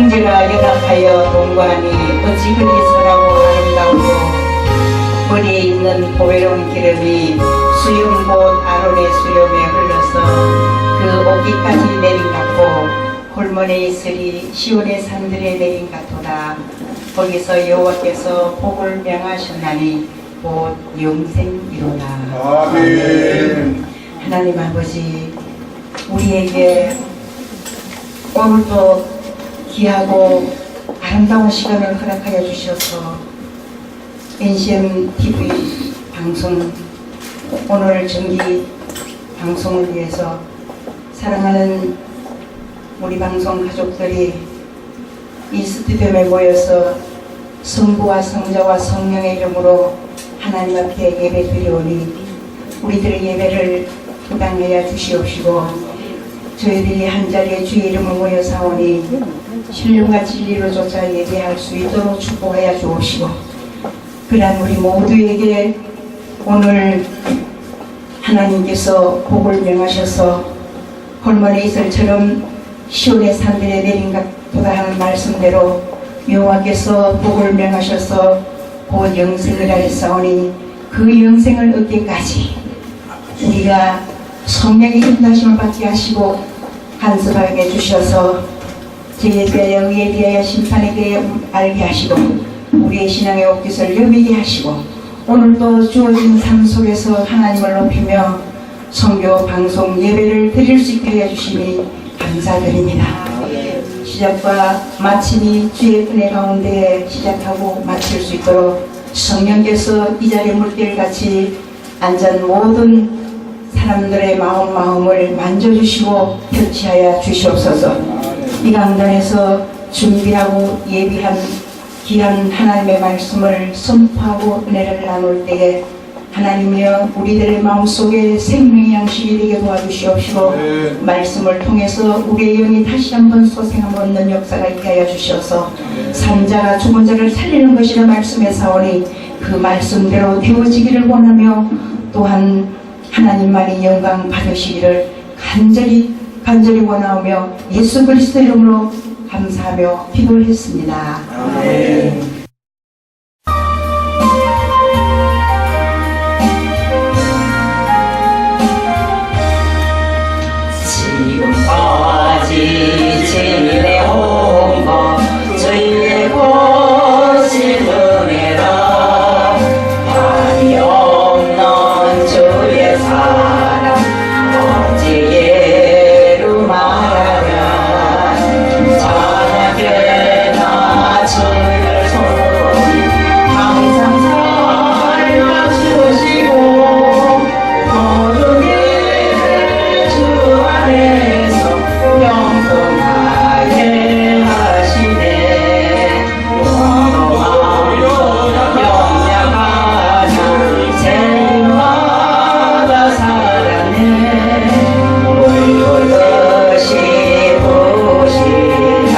형제가 연합하여 동거하니 어찌 그리 선하고 아름다우고 머리에 있는 보배로운 기름이 수염곧 아론의 수염에 흘러서 그 옷깃까지 내린 같고 골문에 있으리 시온의 산들에 내린 같도다. 거기서 여호와께서 복을 명하셨나니 곧 영생이로다. 아멘. 하나님 아버지, 우리에게 오늘도 귀하고 아름다운 시간을 허락하여 주셔서 NCM TV 방송, 오늘 정기 방송을 위해서 사랑하는 우리 방송 가족들이 이 스튜디오에 모여서 성부와 성자와 성령의 이름으로 하나님 앞에 예배 드리오니 우리들의 예배를 부당하여 주시옵시고 저희들이 한자리에 주의 이름을 모여 사오니 신령과 진리로 조차 예배할 수 있도록 축복하여 주옵시고 그러한 우리 모두에게 오늘 하나님께서 복을 명하셔서 골문에 이슬처럼 시온의 산들에 내린 같도다 하는 말씀대로 여호와께서 복을 명하셔서 곧 영생을 하였사오니 그 영생을 얻기까지 우리가 성령의 인도하심을 받게 하시고 간섭하게 해주셔서 죄에 대하여 의에 대하여 심판에 대하여 알게 하시고 우리의 신앙의 옷깃을 여미게 하시고 오늘도 주어진 삶 속에서 하나님을 높이며 선교 방송 예배를 드릴 수 있게 해주시니 감사드립니다. 시작과 마침이 주의 은혜 가운데 시작하고 마칠 수 있도록 성령께서 이 자리에 물결같이 앉은 모든 사람들의 마음을 만져주시고 편치하여 주시옵소서. 이 강단에서 준비하고 예비한 귀한 하나님의 말씀을 선포하고 은혜를 나눌 때에 하나님이여 우리들의 마음속에 생명의 양식이 되게 도와주시옵시고 말씀을 통해서 우리의 영이 다시 한번 소생함 얻는 역사가 있게 하여 주셔서 산자가 죽은 자를 살리는 것이라 말씀에 사오니 그 말씀대로 되어지기를 원하며 또한 하나님만이 영광 받으시기를 간절히 원하며 예수 그리스도 이름으로 감사하며 기도를 했습니다. 아멘. 지금까지 지내온 것 주의 보신 은혜라 한이 없는 주의 사랑 어찌 예루 말하랴 자녀게나 주를 손 항상 살려주시고 모든 일을 주 안에서 영원하게 하시네. 영원하며 영약하자 생마다 살았네. 물듯이 부시라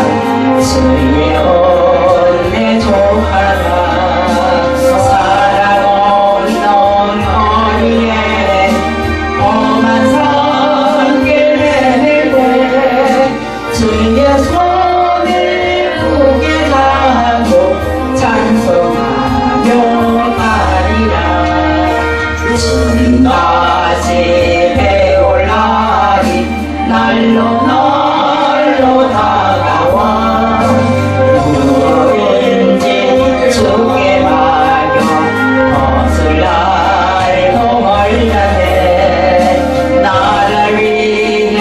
주의 은혜 조하라 사랑 없는 거리에 험한 산길 내밀 때 주의 손을 굳게 잡고 찬송하며 가리라. 주님까지 배올라리 날로 다가와 누구든지 주께 맡겨 벗을 날도 멀다네. 나를 위해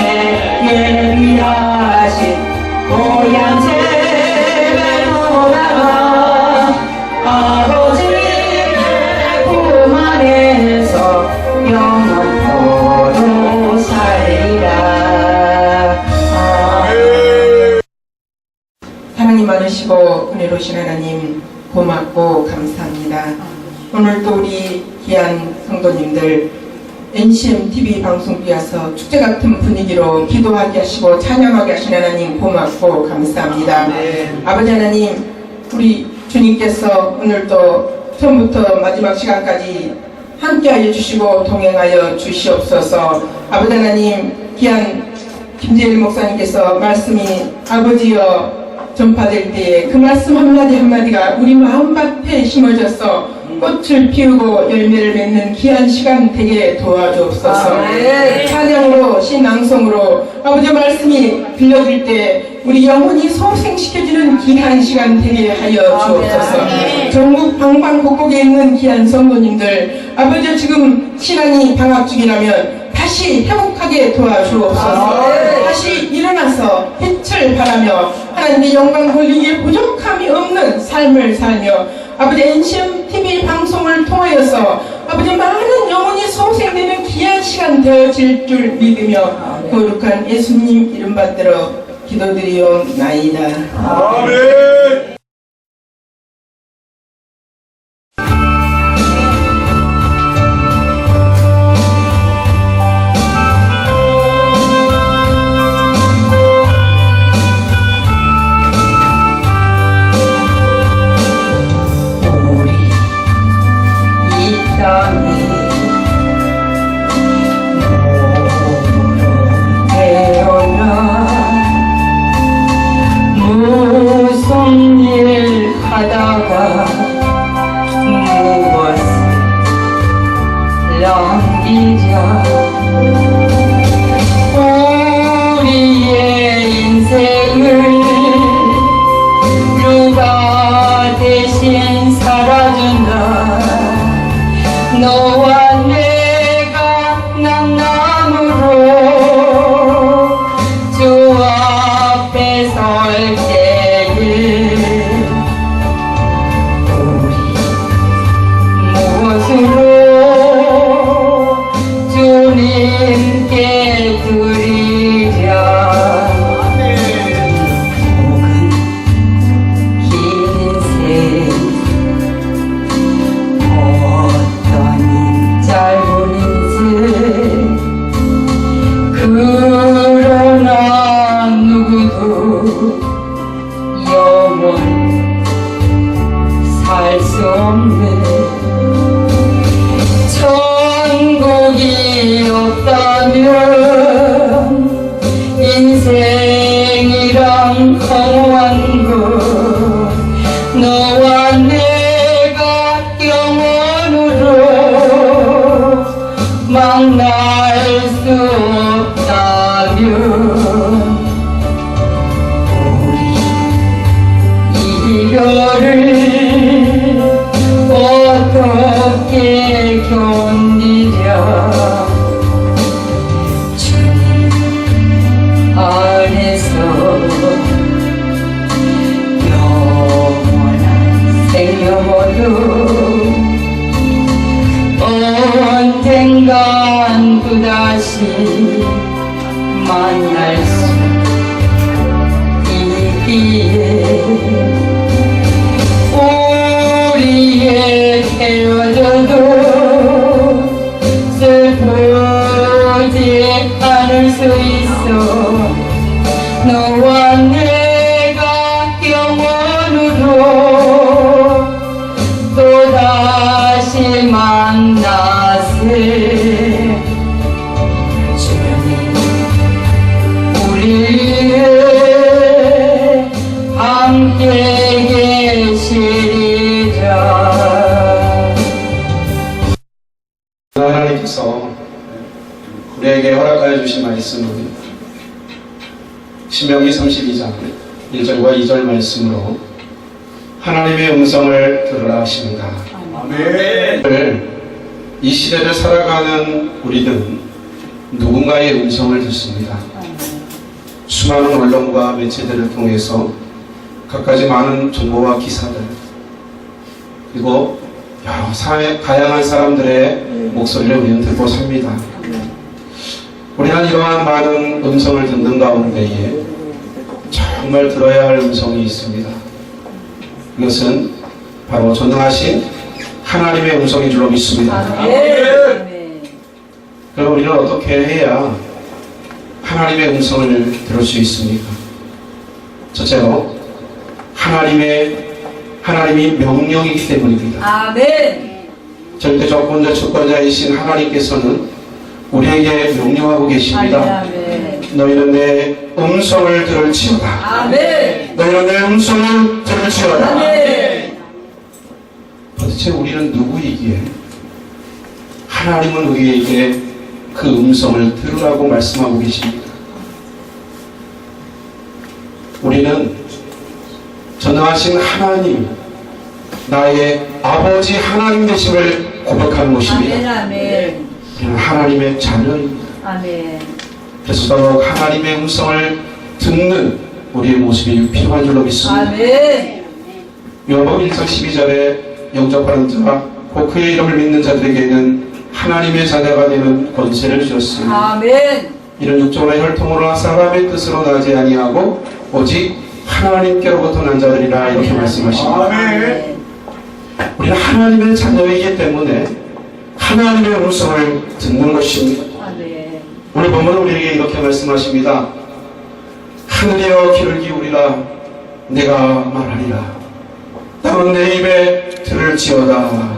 예비하신 고향 집에 돌아가 아버지의 품 안에서 영원토록 살리라. 하나님 많으시고 은혜로우신 하나님 고맙고 감사합니다. 오늘도 우리 귀한 성도님들 NCM TV 방송 뛰어서 축제 같은 분위기로 기도하게 하시고 찬양하게 하신 하나님 고맙고 감사합니다. 아버지 하나님, 우리 주님께서 오늘도 처음부터 마지막 시간까지 함께하여 주시고 동행하여 주시옵소서. 아버지 하나님, 귀한 김재일 목사님께서 말씀이 아버지여 전파될 때에 그 말씀 한마디 한마디가 우리 마음밭에 심어져서 꽃을 피우고 열매를 맺는 귀한 시간 되게 도와주옵소서. 찬양으로 신앙송으로 아버지 말씀이 들려질 때 우리 영혼이 소생시켜지는 귀한 시간 되게 하여 주옵소서. 전국 방방곡곡에 있는 귀한 성도님들 아버지 지금 신앙이 방학 중이라면 다시 회복하게 도와주옵소서. 다시 일어나서 빛을 발하며 하나님의 영광 돌리기에 부족함이 없는 삶을 살며 아버지 NCM TV 방송을 통하여서 아버지 많은 영혼이 소생되는 귀한 시간 되어질 줄 믿으며 거룩한 예수님 이름 받들어 기도드리옵나이다. 아멘. 무슨 일 하다가 무엇을 남기자 우리의 인생을 누가 대신 살아준다 너와 내가 남남으로 주 앞에 설 때에 우리 무엇으로 주님께 드리랴 혹은 긴 인생 어떠니 짧은 인생 그러나 누구도 영원 살 수 없네 천국이 없다면 인생이란 허무한 것 너와 내가 영원으로 만날 수 없다면 우리 이별을 어떻게 견디랴 주님 안에서 영원한 생명으로 언젠간 또다시 만날 수 있기에 우리의 헤어져도 슬프지 않을 수 있어 너와 내가 영원으로 또다시 만나세 주님 우리의 함께 계시리라 하나님께서 우리에게 허락하여 주신 말씀은 신명기 32장 1절과 2절 말씀으로 하나님의 음성을 들으라 하십니다. 아멘. 이 시대를 살아가는 우리는 누군가의 음성을 듣습니다. 수많은 언론과 매체들을 통해서 갖가지 많은 정보와 기사들 그리고 여러 다양한 사람들의 목소리를 우리는 듣고 삽니다. 우리는 이러한 많은 음성을 듣는 가운데에 정말 들어야 할 음성이 있습니다. 이것은 바로 전능하신 하나님의 음성인 줄로 믿습니다. 그럼 우리는 어떻게 해야 하나님의 음성을 들을 수 있습니까? 첫째로 하나님이 명령이기 때문입니다. 아멘. 절대 조건자 주권자이신 하나님께서는 우리에게 명령하고 계십니다. 아멘. 너희는 내 음성을 들을지어다. 아멘. 너희는 내 음성을 들을지어다. 도대체 우리는 누구이기에 하나님은 우리에게 그 음성을 들으라고 말씀하고 계십니다. 우리는 전능하신 하나님, 나의 아버지 하나님 되심을 고백하는 것입니다. 아멘. 우리는 하나님의 자녀입니다. 아멘. 그래서 더욱 하나님의 음성을 듣는 우리의 모습이 필요한 줄로 믿습니다. 아멘. 요한복음 1장 12절에 영접하는 자, 곧 그의 이름을 믿는 자들에게는 하나님의 자녀가 되는 권세를 주셨습니다. 아멘. 이런 육정의 혈통으로 사람의 뜻으로 나지 아니하고 오직 하나님께로부터 난 자들이라 이렇게 말씀하십니다. 아멘. 우리는 하나님의 자녀이기 때문에 하나님의 음성을 듣는 것입니다. 아멘. 오늘 본문은 우리에게 이렇게 말씀하십니다. 하늘이여 귀를 기울이라 내가 말하리라. 땅은 내 입에 들을지어다.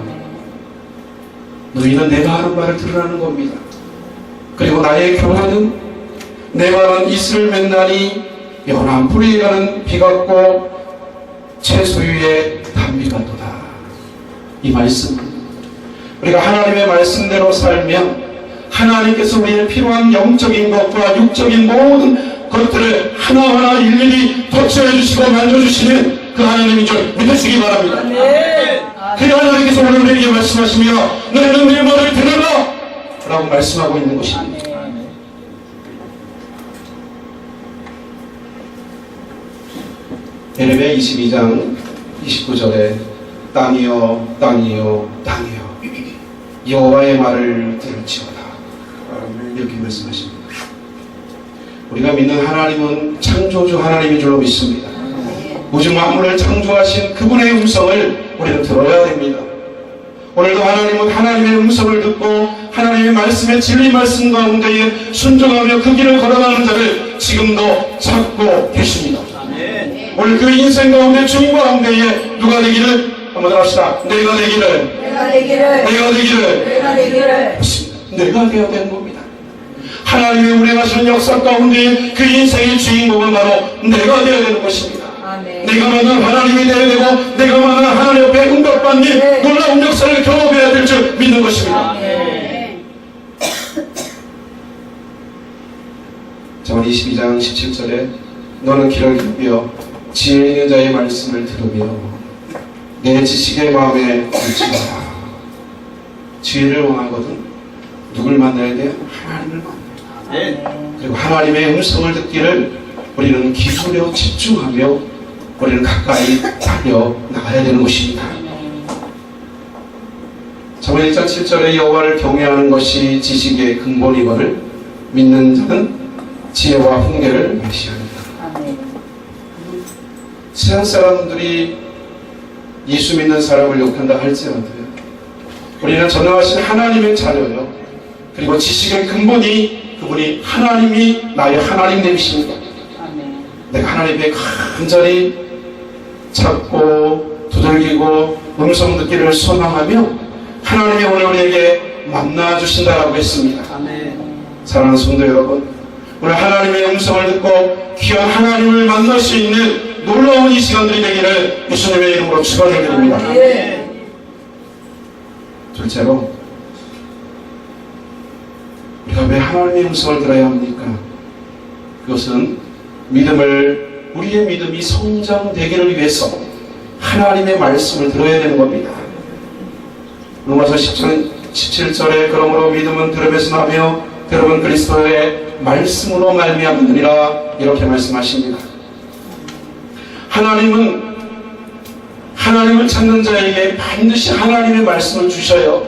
너희는 내가 하는 말을 들으라는 겁니다. 그리고 나의 교훈은 내 말은 이슬을 맨나니 연한 불이 가는 비 같고 채소 위에 단비 같도다. 이 말씀, 우리가 하나님의 말씀대로 살면 하나님께서 우리의 필요한 영적인 것과 육적인 모든 것들을 하나하나 일일이 터치해 주시고 만져주시는 그 하나님인 줄 믿으시기 바랍니다. 그 하나님께서 오늘 우리에게 말씀하시며 너희는 내 말을 들으라 라고 말씀하고 있는 것입니다. 예레미야 22장 29절에 땅이여 땅이여 땅이여 여호와의 말을 들을지어다 이렇게 말씀하십니다. 우리가 믿는 하나님은 창조주 하나님인 줄로 믿습니다. 우주 만물을 창조하신 그분의 음성을 우리는 들어야 됩니다. 오늘도 하나님은 하나님의 음성을 듣고 하나님의 말씀의 진리 말씀 가운데에 순종하며 그 길을 걸어가는 자를 지금도 찾고 계십니다. 오늘 그 인생 가운데 주인 가운데에 누가 되기를 한번 합시다. 내가 되기를 내가 되기를 내가 되기를 내가 되기를 내가 되어야 되는 겁니다. 하나님의 운행하시는 역사 가운데 그 인생의 주인공은 바로 내가 되어야 되는 것입니다. 아멘. 내가 만난 하나님이 되어야 되고 내가 만난 하나님 옆에 응답받는 놀라운 역사를 경험해야 될 줄 믿는 것입니다. 아멘. 저는 22장 17절에 너는 길을 굽며 지혜 있는 자의 말씀을 들으며 내 지식의 마음에 들지어라. 지혜를 원하거든 누굴 만나야 돼요? 하나님을 만나야 돼요. 그리고 하나님의 음성을 듣기를 우리는 기술에 집중하며 우리는 가까이 달려 나가야 되는 것입니다. 저번 1장 7절에 여호와를 경외하는 것이 지식의 근본이거늘 믿는 자는 지혜와 훈계를 메시합니다. 아멘. 세상 사람들이 예수 믿는 사람을 욕한다 할지라도요, 우리는 전능하신 하나님의 자녀요. 그리고 지식의 근본이 그분이 하나님이 나의 하나님 되십니다. 아멘. 내가 하나님의 간절히 찾고 두들기고 음성 듣기를 소망하며 하나님이 오늘 우리에게 만나 주신다라고 했습니다. 사랑하는 성도 여러분, 오늘 하나님의 음성을 듣고 귀한 하나님을 만날 수 있는 놀라운 이 시간들이 되기를 예수님의 이름으로 축원드립니다. 둘째로, 우리가 왜 하나님의 음성을 들어야 합니까? 그것은 우리의 믿음이 성장되기를 위해서 하나님의 말씀을 들어야 되는 겁니다. 로마서 10장 17절에 그러므로 믿음은 들음에서 나며 들음은 그리스도의 말씀으로 말미암으리라 이렇게 말씀하십니다. 하나님을 찾는 자에게 반드시 하나님의 말씀을 주셔요.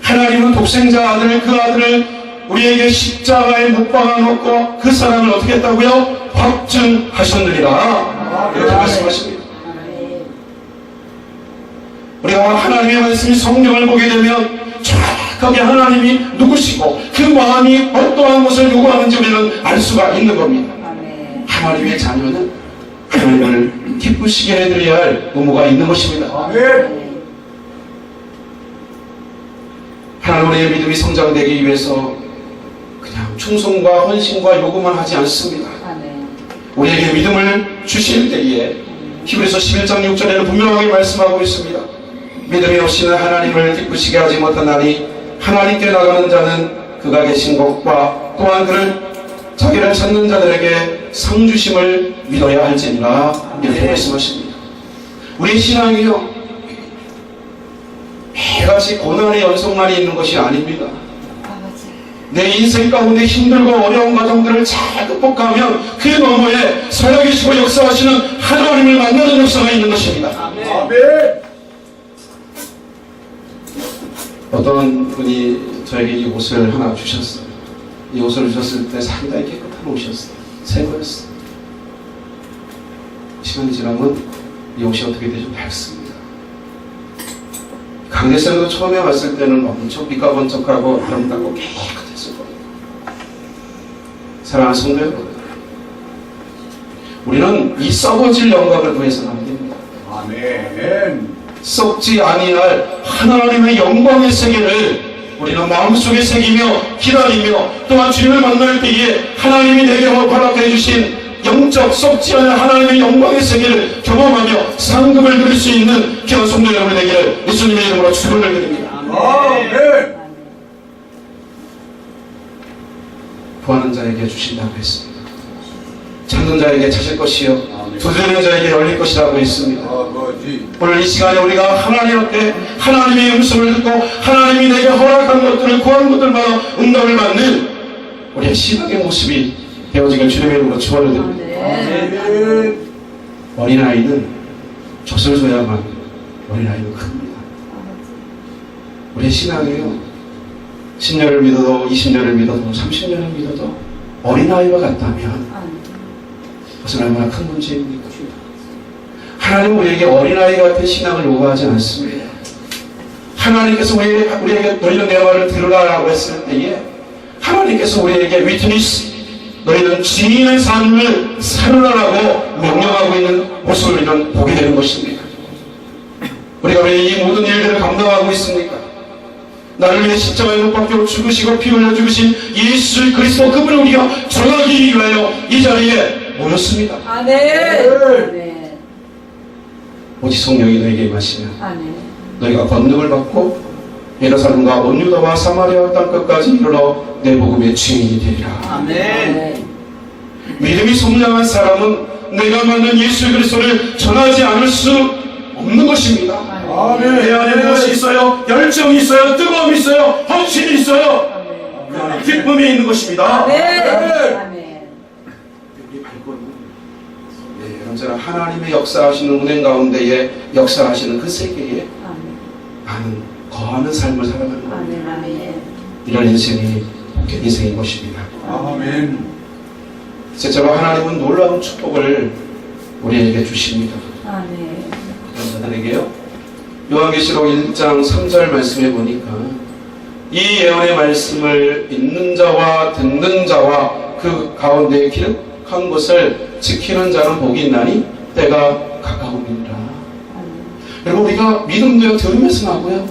하나님은 독생자 아들, 그 아들을 우리에게 십자가에 못 박아놓고 그 사람을 어떻게 했다고요? 확증하셨느니라 이렇게 말씀하십니다. 우리가 하나님의 말씀이 성경을 보게 되면 정확하게 하나님이 누구시고 그 마음이 어떠한 것을 요구하는지 우리는 알 수가 있는 겁니다. 하나님의 자녀는 하나님을 기쁘시게 해드려야 할 의무가 있는 것입니다. 하나님의 믿음이 성장되기 위해서 그냥 충성과 헌신과 요구만 하지 않습니다. 우리에게 믿음을 주실 때에 히브리서 11장 6절에는 분명하게 말씀하고 있습니다. 믿음이 없이는 하나님을 기쁘시게 하지 못하나니 하나님께 나가는 자는 그가 계신 것과 또한 그를 자기를 찾는 자들에게 상 주심을 믿어야 할지니라 이렇게 말씀하십니다. 우리 신앙이요 매일같이 고난의 연속만이 있는 것이 아닙니다. 내 인생 가운데 힘들고 어려운 과정들을 잘 극복하면 그 너머에 살아계시고 역사하시는 하나님을 만나는 역사가 있는 것입니다. 아멘. 어떤 분이 저에게 이 옷을 하나 주셨어요. 이 옷을 주셨을 때 상당히 깨끗한 옷이었어요. 새 거였어요. 시간이 지나면 이 옷이 어떻게 되죠? 밝습니다. 강대상도 처음에 왔을 때는 엄청 빛가번쩍하고 아름답고 깨끗했을 겁니다. 사랑하는 성도 여러분, 우리는 이 썩어질 영광을 구해서는 안 됩니다. 아멘. 썩지 아니할 하나님의 영광의 세계를 우리는 마음속에 새기며 기다리며 또한 주님을 만날 때에 하나님이 내게 허락해 주신 영적 썩지 않은 하나님의 영광의 세계를 경험하며 상급을 누릴 수 있는 귀한 성도 여러분 되기를 예수님의 이름으로 축원을 드립니다. 아멘. 구하는 자에게 주신다고 했습니다. 찾는 자에게 찾을 것이요 두드리는 자에게 열릴 것이라고 했습니다. 아버지. 오늘 이 시간에 우리가 하나님 앞에 하나님의 음성을 듣고 하나님이 내게 허락한 것들을 구하는 것들마다 응답을 받는 우리의 신앙의 모습이 되어지길 주님의 이름으로 축원을 드립니다. 아멘. 어린아이는 젖을 줘야만 어린아이는 큽니다. 우리의 신앙이요 10년을 믿어도 20년을 믿어도 30년을 믿어도 어린아이와 같다면 그것은 얼마나 큰 문제입니까? 하나님은 우리에게 어린아이 같은 신앙을 요구하지 않습니다. 하나님께서 우리에게 너희는 내 말을 들으라라고 했을 때에 하나님께서 우리에게 위트니스 너희는 증인의 삶을 살으라라고 명령하고 있는 모습을 우리는 보게 되는 것입니다. 우리가 왜 이 모든 일들을 감당하고 있습니까? 나를 위해 십자가에 못 박혀 죽으시고 피 흘려 죽으신 예수 그리스도 그분을 우리가 전하기 위하여 이 자리에 모였습니다. 아멘. 오직 성령이 너에게 임하시면 아멘. 너희가 권능을 받고 예루살렘과 온 유다와 사마리아 땅 끝까지 이르러 내 복음의 증인이 되리라. 아멘. 믿음이 성장한 사람은 내가 만난 예수 그리스도를 전하지 않을 수 없는 것입니다. 아멘. 내 안에 무엇이 있어요? 열정이 있어요? 뜨거움이 있어요? 헌신이 있어요? 그 안에 기쁨이 있는 것입니다. 아멘. 아멘. 우리 발걸음은 언제나 하나님의 역사하시는 은행 가운데에 역사하시는 그 세계에 나는 거하는 삶을 살아가는 겁니다. 아멘. 아멘. 이런 인생이 복된 인생인 것입니다. 아멘. 셋째로 하나님은 놀라운 축복을 우리에게 주십니다. 아멘. 여러분들에게요. 요한계시록 1장 3절 말씀에 보니까 이 예언의 말씀을 읽는 자와 듣는 자와 그 가운데 기록한 것을 지키는 자는 복이 있나니 때가 가까우니라. 여러분 우리가 믿음도 들으면서 나고요.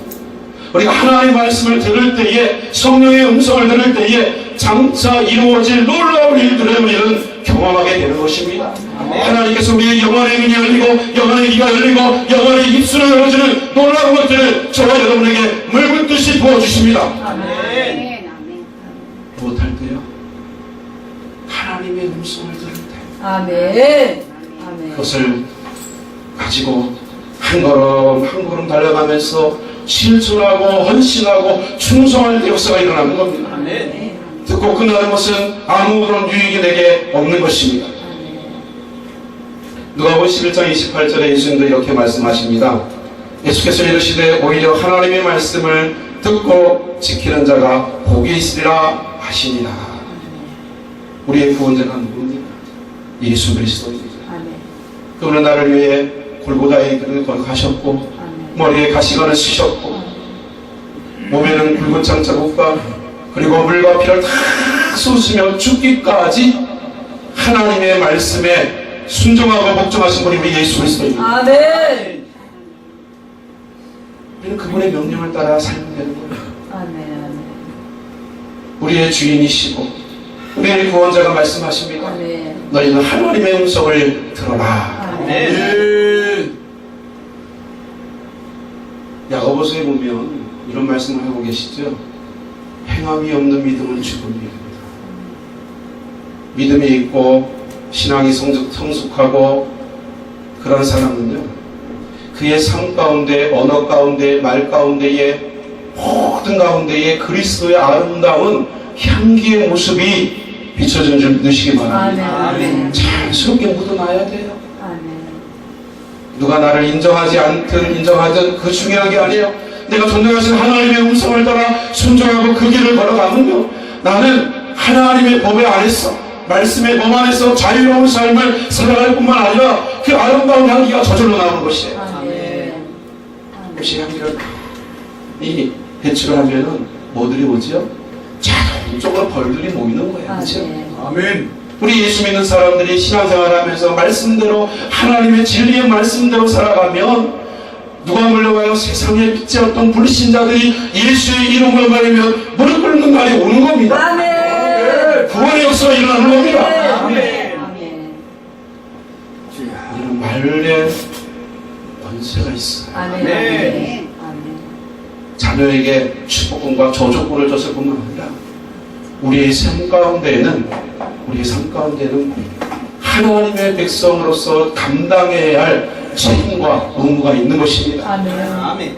우리가 하나님의 말씀을 들을 때에 성령의 음성을 들을 때에 장차 이루어질 놀라운 일들을 우리는 경험하게 되는 것입니다. 하나님께서 우리의 영혼의 눈이 열리고 영혼의 귀가 열리고 영혼의 입술을 열어주는 놀라운 것들을 저와 여러분에게 물붓듯이 부어주십니다. 아멘. 무엇할 때요? 하나님의 음성을 들을 때 아멘. 아멘. 그것을 가지고 한 걸음 한 걸음 달려가면서 실천하고 헌신하고 충성할 때 역사가 일어나는 겁니다. 듣고 끝나는 것은 아무런 유익이 내게 없는 것입니다. 누가복음 11장 28절에 예수님도 이렇게 말씀하십니다. 예수께서 이르시되 오히려 하나님의 말씀을 듣고 지키는 자가 복이 있으리라 하시니라. 우리의 구원자가 누구입니까? 예수 그리스도입니다. 그분은 나를 위해 골고다의 길을 가셨고 머리에 가시관을 쓰셨고 몸에는 굵은 장자국과 그리고 물과 피를 다 쏟으시며 죽기까지 하나님의 말씀에 순종하고 복종하신 분이 우리 예수 그리스도입니다. 아멘. 우리는 그분의 명령을 따라 살면 되는 거예요. 아멘. 우리의 주인이시고 우리의 구원자가 말씀하십니다. 아멘. 너희는 하나님의 음성을 들어라. 아멘. 야고보서에 보면 이런 말씀을 하고 계시죠. 행함이 없는 믿음은 죽은 믿음이다. 믿음이 있고 신앙이 성숙하고 그런 사람은요, 그의 삶 가운데, 언어 가운데, 말 가운데에, 모든 가운데에 그리스도의 아름다운 향기의 모습이 비춰진 줄 믿으시기 바랍니다. 아멘. 자연스럽게 묻어놔야 돼요. 아멘. 누가 나를 인정하지 않든 인정하든 그 중요한 게 아니에요. 내가 존경하시는 하나님의 음성을 따라 순종하고 그 길을 걸어가면요, 나는 하나님의 법에 안에서, 말씀의 범 안에서 자유로운 삶을 살아갈 뿐만 아니라 그 아름다운 향기가 저절로 나오는 것이에요. 아멘. 혹시 향기를 이 배출을 하면은 뭐들이 오죠? 자동적으로 벌들이 모이는 거예요. 그렇죠? 아멘. 우리 예수 믿는 사람들이 신앙생활하면서 말씀대로, 하나님의 진리의 말씀대로 살아가면 누가 물려가요? 세상에 믿지 않던 불신자들이 예수의 이름을 말하면 무릎 꿇는 날이 오는 겁니다. 아멘. 구원의 역사가 일어나는 겁니다. 아멘. 아멘. 우리는 말에 권세가 있어요. 아멘. 아멘. 아멘. 자녀에게 축복권과 저주권을 줬을 뿐만 아니라 우리의 삶 가운데에는 하나님의 백성으로서 감당해야 할 책임과 의무가 있는 것입니다. 아멘.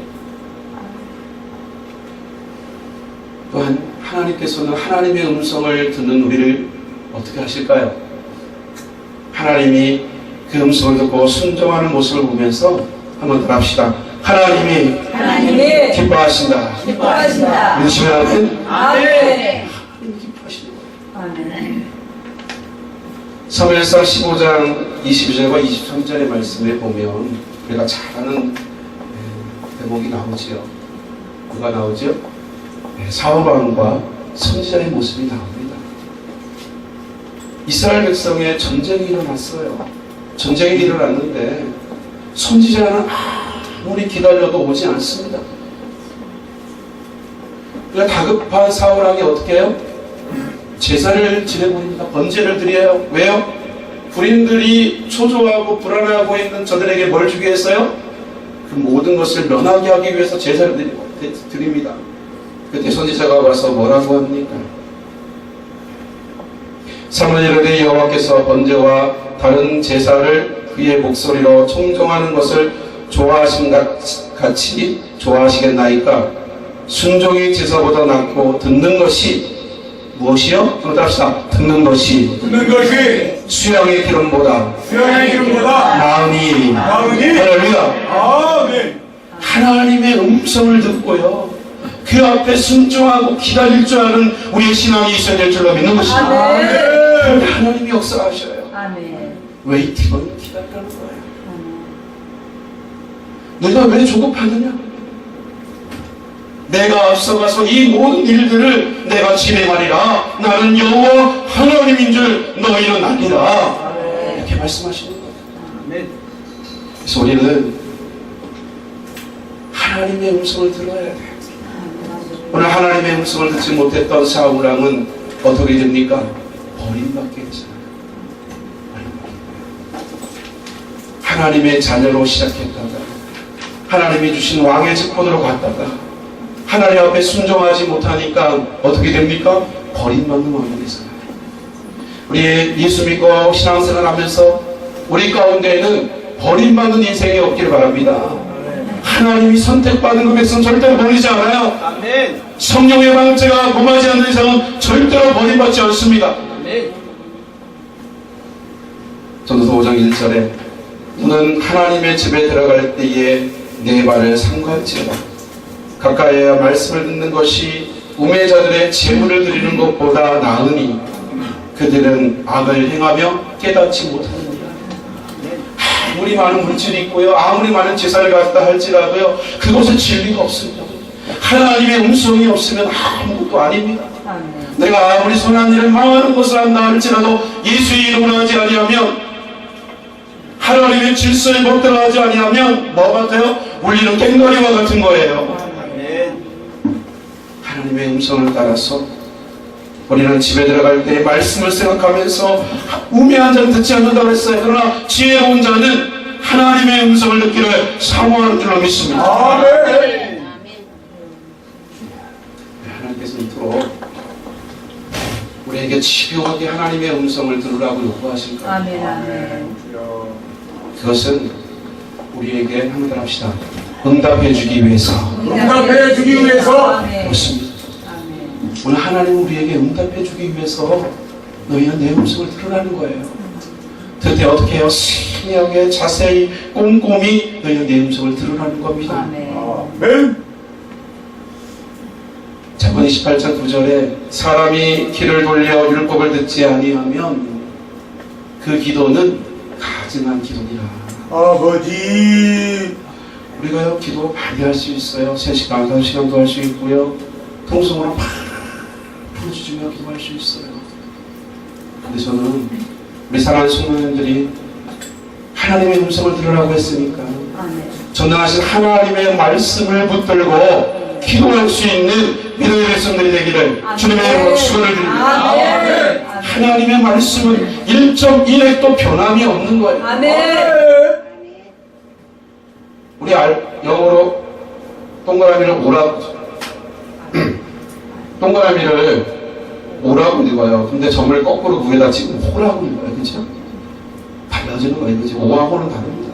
또한 하나님께서는 하나님의 음성을 듣는 우리를 어떻게 하실까요? 하나님이 그 음성을 듣고 순종하는 모습을 보면서 한번 더 합시다. 하나님이 기뻐하신다. 기뻐하신다. 믿으시면 아멘. 아멘. 기뻐하시는 거예요. 아멘. 사무엘상 15장 22절과 23절의 말씀에 보면 우리가 잘 아는 대목이 나오지요. 누가 나오죠? 사울왕과 선지자의 모습이 나옵니다. 이스라엘 백성의 전쟁이 일어났어요. 전쟁이 일어났는데 선지자는 아무리 기다려도 오지 않습니다. 그러니까 다급한 사울왕이 어떻게 해요? 제사를 지내보입니다. 번제를 드려요. 왜요? 군인들이 초조하고 불안해하고 있는 저들에게 뭘 주기 위해서요? 그 모든 것을 면하게 하기 위해서 제사를 드립니다. 그때 선지자가 와서 뭐라고 합니까? 사무엘에 여호와께서 번제와 다른 제사를 그의 목소리로 청종하는 것을 좋아하신 같이 좋아하시겠나이까? 순종이 제사보다 낫고 듣는 것이 무엇이요? 그렇답시다. 듣는 것이 수양의 기름보다 나으니. 할렐루야. 아멘. 하나님의 음성을 듣고요, 그 앞에 순종하고 기다릴 줄 아는 우리의 신앙이 있어야 될 줄로 믿는 것입니다. 아멘. 그런데 하나님이 역사하셔요. 아멘. 웨이팅은 기다리라는 거예요. 너희가 왜 조급하느냐? 내가 앞서가서 이 모든 일들을 내가 진행하리라. 나는 여호와 하나님인 줄 너희는 아니라. 이렇게 말씀하시는 거예요. 아멘. 그래서 우리는 하나님의 음성을 들어야 돼요. 오늘 하나님의 음성을 듣지 못했던 사울왕은 어떻게 됩니까? 버림받게 되잖아요. 하나님의 자녀로 시작했다가 하나님이 주신 왕의 직분으로 갔다가 하나님 앞에 순종하지 못하니까 어떻게 됩니까? 버림받는 왕이 되잖아요. 우리 예수 믿고 신앙생활 하면서 우리 가운데에는 버림받는 인생이 없기를 바랍니다. 하나님이 선택받은 그 백성 절대로 버리지 않아요. 아멘. 성령의 방제가 범하지 않는 이상은 절대로 버림받지 않습니다. 아멘. 전도서 5장 1절에 너는 하나님의 집에 들어갈 때에 내 발을 삼갈지어다. 가까이야 말씀을 듣는 것이 우매자들의 재물을 드리는 것보다 나으니 그들은 악을 행하며 깨닫지 못하느니라. 아무리 많은 물질이 있고요, 아무리 많은 제사를 갖다 할지라도요, 그것은 진리가 없습니다. 하나님의 음성이 없으면 아무것도 아닙니다. 아멘. 내가 아무리 선한 일을 많은 것을 한다 할지라도 예수의 이름으로 하지 아니하면, 하나님의 질서에 법대로 하지 아니하면 뭐 같아요? 울리는 꽹과리와 같은 거예요. 아멘. 하나님의 음성을 따라서 우리는 집에 들어갈 때 말씀을 생각하면서 우매한 자는 듣지 않는다고 했어요. 그러나 지혜로운 자는 하나님의 음성을 듣기를 사모하는 줄로 믿습니다. 아멘. 하나님께서 이토록 우리에게 집요하게 하나님의 음성을 들으라고 요구하실까요? 아멘. 아멘. 그것은 우리에게 한번 합시다. 응답해 주기 위해서. 응답해 주기 위해서. 아멘. 그렇습니다. 아멘. 오늘 하나님 우리에게 응답해 주기 위해서 너희는 내 음성을 들으라는 거예요. 그때 어떻게 해요? 세밀하게 자세히 꼼꼼히 너희는 내 음성을 들으라는 겁니다. 아멘. 아멘. 잠언 28장 9절에 사람이 귀를 돌려 율법을 듣지 아니하면 그 기도는 가증한 기도니라. 아버지. 우리가요 기도 많이 할 수 있어요. 3시간, 5시간도 할 수 있고요. 통성으로 막 풀어주며 기도할 수 있어요. 근데 저는 우리 사랑하는 성도님들이 하나님의 음성을 들으라고 했으니까 아멘. 전능하신 하나님의 말씀을 붙들고 기도할 수 있는 믿음의 백성들이 되기를 주님의 이름으로 축원을 드립니다. 아멘. 하나님의 말씀은 1.1핵도 변함이 없는 거예요. 아멘. 우리 영어로 동그라미를 오라고 동그라미를 오라고 읽어요. 근데 점을 거꾸로 위에다 지금 호라고 읽어요. 그죠? 달라지는 거예요. 그죠? 오하고는 다릅니다.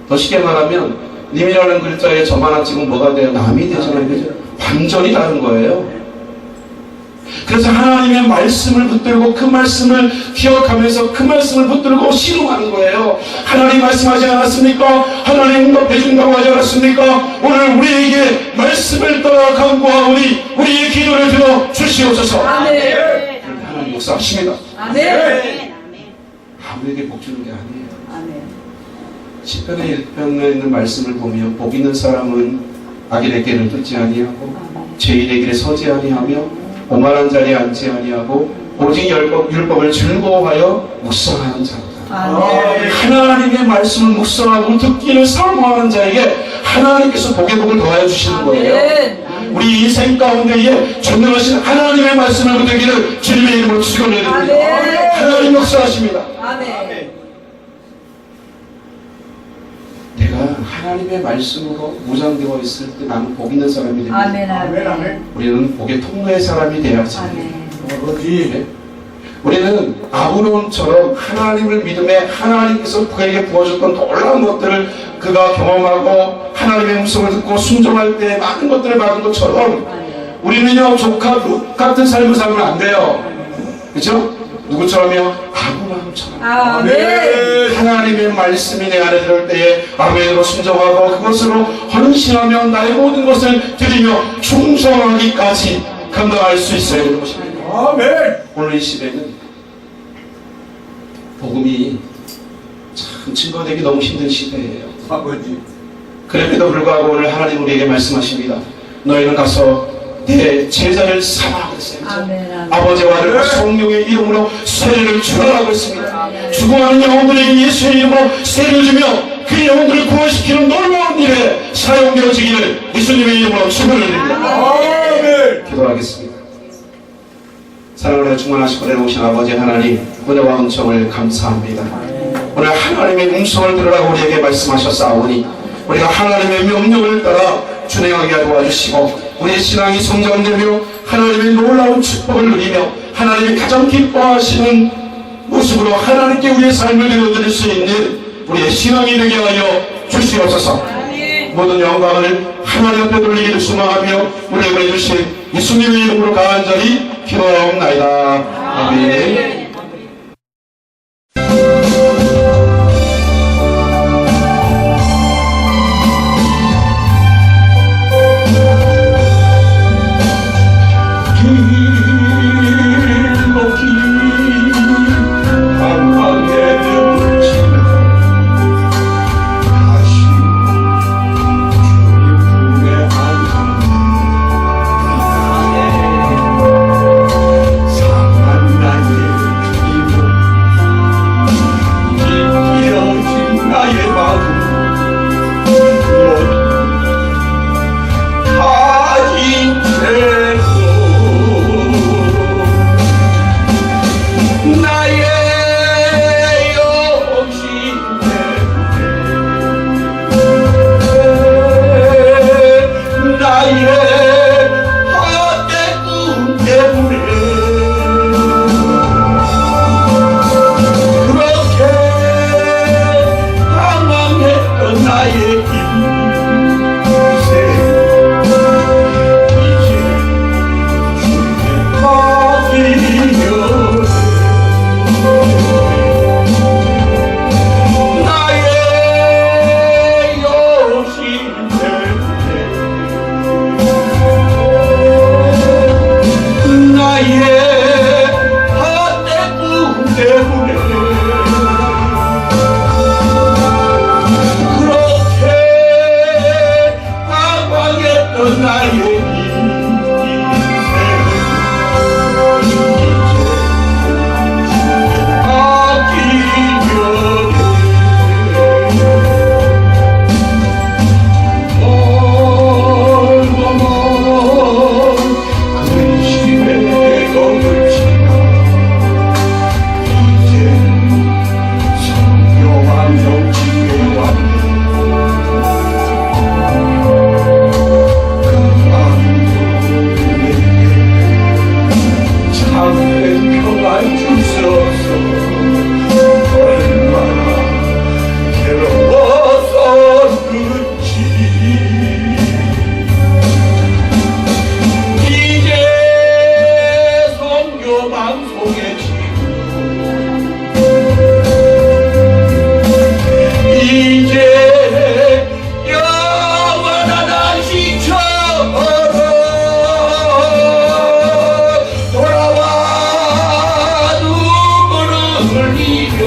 더 쉽게 말하면 님이라는 글자에 점 하나 찍으면 뭐가 돼요? 남이 되잖아요. 그죠? 완전히 다른 거예요. 그래서 하나님의 말씀을 붙들고 그 말씀을 기억하면서 그 말씀을 붙들고 신음하는 거예요. 하나님 말씀하지 않았습니까? 하나님 응답해 준다고 하지 않았습니까? 오늘 우리에게 말씀을 따라 간구하오니 우리의 기도를 들어 주시옵소서. 아멘. 하나님 역사하십니다. 아멘. 아무에게 복 주는 게 아니에요. 아멘. 시편의 1편에 있는 말씀을 보면 복 있는 사람은 악인의 길을 뚫지 아니하고 죄인의 길에 서지 아니하며 오만한 자리에 앉지 아니하고 오직 율법을 즐거워하여 묵상하는 자다. 아멘. 하나님의 말씀을 묵상하고 듣기를 사모하는 자에게 하나님께서 복의 복을 더하여 주시는 거예요. 아멘. 우리 인생 가운데에 전능하신 하나님의 말씀을 붙들기를 주님의 이름으로 축원해 드립니다. 아멘. 하나님 역사하십니다. 아멘. 내가 하나님의 말씀으로 무장되어 있을 때 나는 복 있는 사람이 됩니다. 아멘. 아멘. 우리는 복의 통로의 사람이 되어야지. 아멘. 아버지. 우리는 아브론처럼 하나님을 믿음에 하나님께서 그에게 부어줬던 놀라운 것들을 그가 경험하고 하나님의 음성을 듣고 순종할 때 많은 것들을 받은 것처럼 우리는요 조카 룻 같은 삶을 살면 안 돼요. 그렇죠? 누구처럼요? 아브라함처럼. 아멘. 하나님의 말씀이 내 안에 들을 때에 아멘으로 순종하고 그것으로 헌신하며 나의 모든 것을 드리며 충성하기까지 감당할 수 있어야 되는 것입니다. 아멘. 오늘 이 시대는 복음이 참 증거되기 너무 힘든 시대예요. 아버지. 그럼에도 불구하고 오늘 하나님 우리에게 말씀하십니다. 너희는 가서 내 제자를 삼아 그랬어요. 아멘. 아멘. 아버지와 아들과 성령의 이름으로 세례를 주라고 했습니다. 죽어가는 영혼들에게 예수의 이름으로 세례를 주며 그 영혼들을 구원시키는 놀라운 일에 사용되어지기를 예수님의 이름으로 축원을 드립니다. 아멘. 기도하겠습니다. 사랑으로 충만하시고 내려오신 아버지 하나님 은혜와 은총을 감사합니다. 오늘 하나님의 음성을 들으라고 우리에게 말씀하셨사오니 우리가 하나님의 명령을 따라 준행하게 도와주시고 우리의 신앙이 성장되며 하나님의 놀라운 축복을 누리며 하나님이 가장 기뻐하시는 모습으로 하나님께 우리의 삶을 드려드릴 수 있는 우리의 신앙이 되게 하여 주시옵소서. 모든 영광을 하나님 앞에 돌리기를 소망하며 우리에게 보내주신 예수님의 이름으로 간절히 기도하옵나이다. 아멘. 사랑난 평안 주소서. 얼마나 괴로웠었는지 이제 선교 방송에 이제 영원한 안식처럼 돌아와 눈물을 흘리며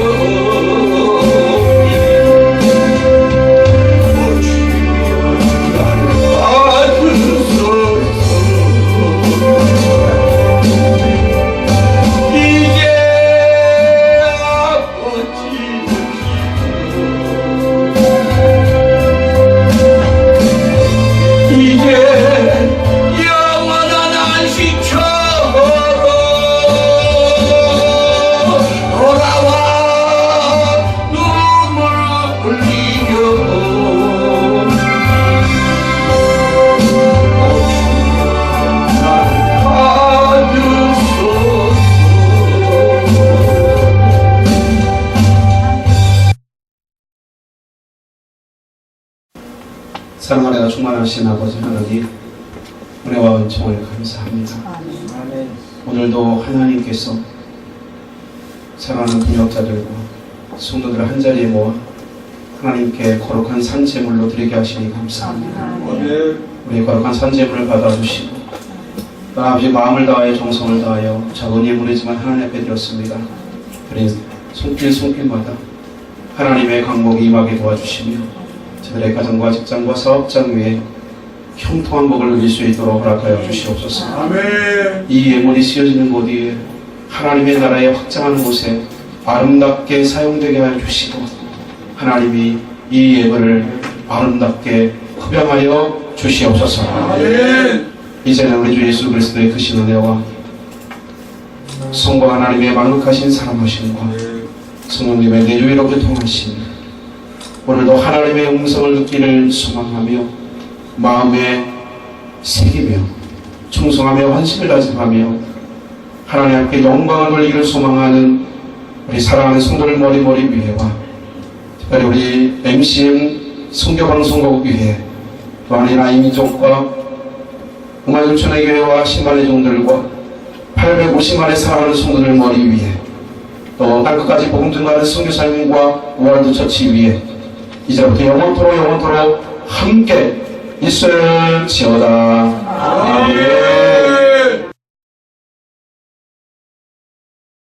나를 받으소서. 이제 아버지 이제 영원한 안식처럼 돌아와 눈물을 흘리며 나를 받으소서. 사랑하는 충만하신 아버지 하나님, 은혜와 은총을 감사합니다. 오늘도 하나님께서 사랑하는 분역자들과 성도들을 한자리에 모아 하나님께 거룩한 산제물로 드리게 하시니 감사합니다. 우리 거룩한 산제물을 받아주시고 또 아버지 마음을 다하여 정성을 다하여 작은 예물이지만 하나님 앞에 드렸습니다. 우리 손길마다 하나님의 강목이 임하게 도와주시며 저들의 가정과 직장과 사업장 위에 형통한 복을 누릴 수 있도록 허락하여 주시옵소서. 아멘. 이 예물이 쓰여지는 곳 위에 하나님의 나라에 확장하는 곳에 아름답게 사용되게 하여 주시고 하나님이 이 예물을 아름답게 흡양하여 주시옵소서. 아멘. 이제는 우리 주 예수 그리스도의 크신 은혜와 성부 하나님의 만극하신 사랑하심과 성령님의 내주의로 교통하심 오늘도 하나님의 음성을 듣기를 소망하며 마음에 새기며 충성하며 환심을 다짐하며 하나님 앞에 영광을 돌리기를 소망하는 우리 사랑하는 성도를 머리머리 위에와 특별히 우리 MCM 선교방송국 위에 또 아니나 이민족과 음악일천의 교회와 10만의 종들과 850만의 사랑하는 성도들 머리 위에 또 땅끝까지 복음 증가하는 선교사님과 월드처치 위에 이제부터 영원토록 함께 있을지어다. 아멘.